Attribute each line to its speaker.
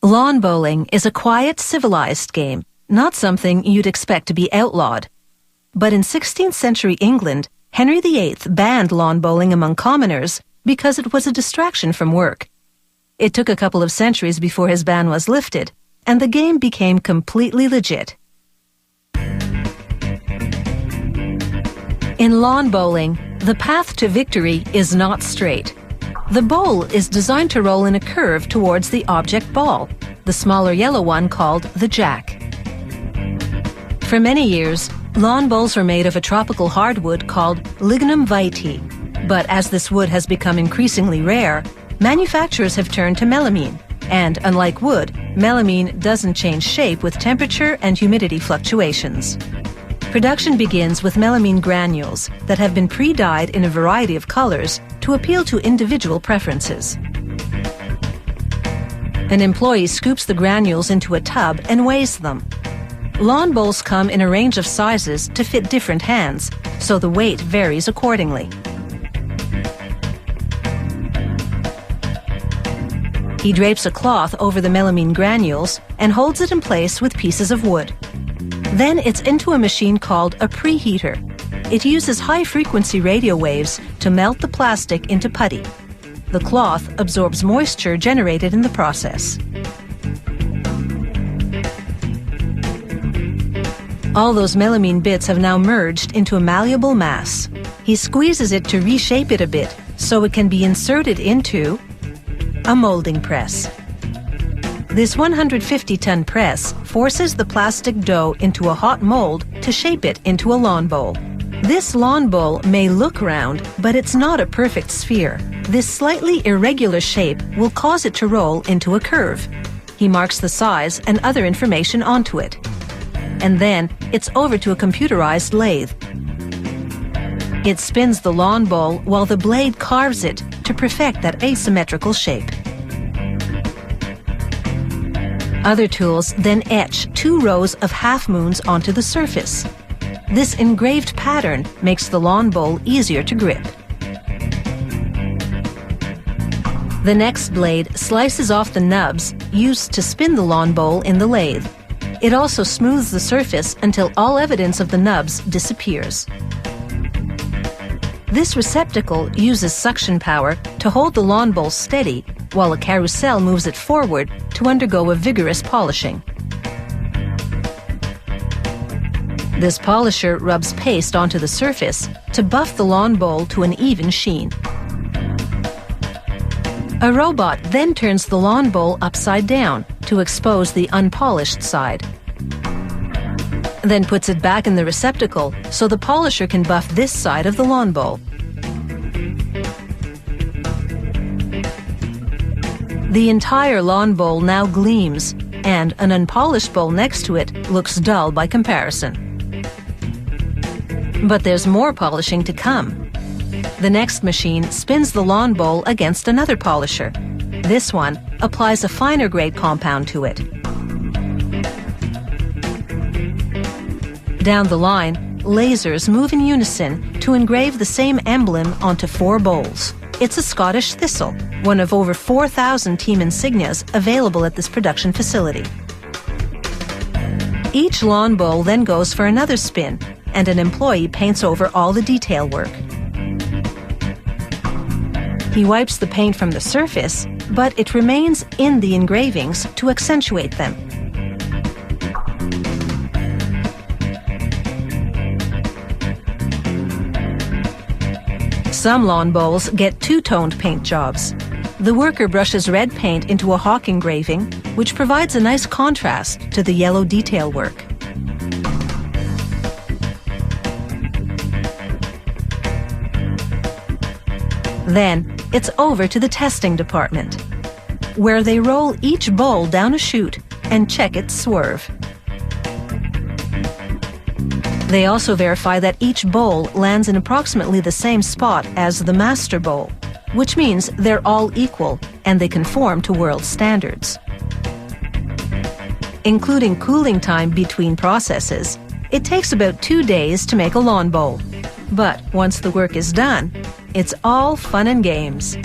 Speaker 1: Lawn bowling is a quiet, civilized game, not something you'd expect to be outlawed. But in 16th century England, Henry VIII banned lawn bowling among commoners because it was a distraction from work. It took a couple of centuries before his ban was lifted, and the game became completely legit. In lawn bowling, the path to victory is not straight. The bowl is designed to roll in a curve towards the object ball, the smaller yellow one called the jack. For many years, lawn bowls were made of a tropical hardwood called Lignum vitae, but as this wood has become increasingly rare, manufacturers have turned to melamine, and unlike wood, melamine doesn't change shape with temperature and humidity fluctuations. Production begins with melamine granules that have been pre-dyed in a variety of colors to appeal to individual preferences. An employee scoops the granules into a tub and weighs them. Lawn bowls come in a range of sizes to fit different hands, so the weight varies accordingly. He drapes a cloth over the melamine granules and holds it in place with pieces of wood. Then it's into a machine called a preheater. It uses high-frequency radio waves to melt the plastic into putty. The cloth absorbs moisture generated in the process. All those melamine bits have now merged into a malleable mass. He squeezes it to reshape it a bit so it can be inserted into a molding press. This 150-ton press forces the plastic dough into a hot mold to shape it into a lawn bowl. This lawn bowl may look round, but it's not a perfect sphere. This slightly irregular shape will cause it to roll into a curve. He marks the size and other information onto it. And then it's over to a computerized lathe. It spins the lawn bowl while the blade carves it to perfect that asymmetrical shape. Other tools then etch 2 rows of half-moons onto the surface. This engraved pattern makes the lawn bowl easier to grip. The next blade slices off the nubs used to spin the lawn bowl in the lathe. It also smooths the surface until all evidence of the nubs disappears. This receptacle uses suction power to hold the lawn bowl steady while a carousel moves it forward to undergo a vigorous polishing. This polisher rubs paste onto the surface to buff the lawn bowl to an even sheen. A robot then turns the lawn bowl upside down to expose the unpolished side. Then puts it back in the receptacle so the polisher can buff this side of the lawn bowl. The entire lawn bowl now gleams, and an unpolished bowl next to it looks dull by comparison. But there's more polishing to come. The next machine spins the lawn bowl against another polisher. This one applies a finer grade compound to it. Down the line, lasers move in unison to engrave the same emblem onto 4 bowls. It's a Scottish thistle, one of over 4,000 team insignias available at this production facility. Each lawn bowl then goes for another spin, and an employee paints over all the detail work. He wipes the paint from the surface, but it remains in the engravings to accentuate them. Some lawn bowls get 2-toned paint jobs. The worker brushes red paint into a hawk engraving, which provides a nice contrast to the yellow detail work. Then, it's over to the testing department, where they roll each bowl down a chute and check its swerve. They also verify that each bowl lands in approximately the same spot as the master bowl, which means they're all equal and they conform to world standards. Including cooling time between processes, it takes about 2 days to make a lawn bowl. But once the work is done, it's all fun and games.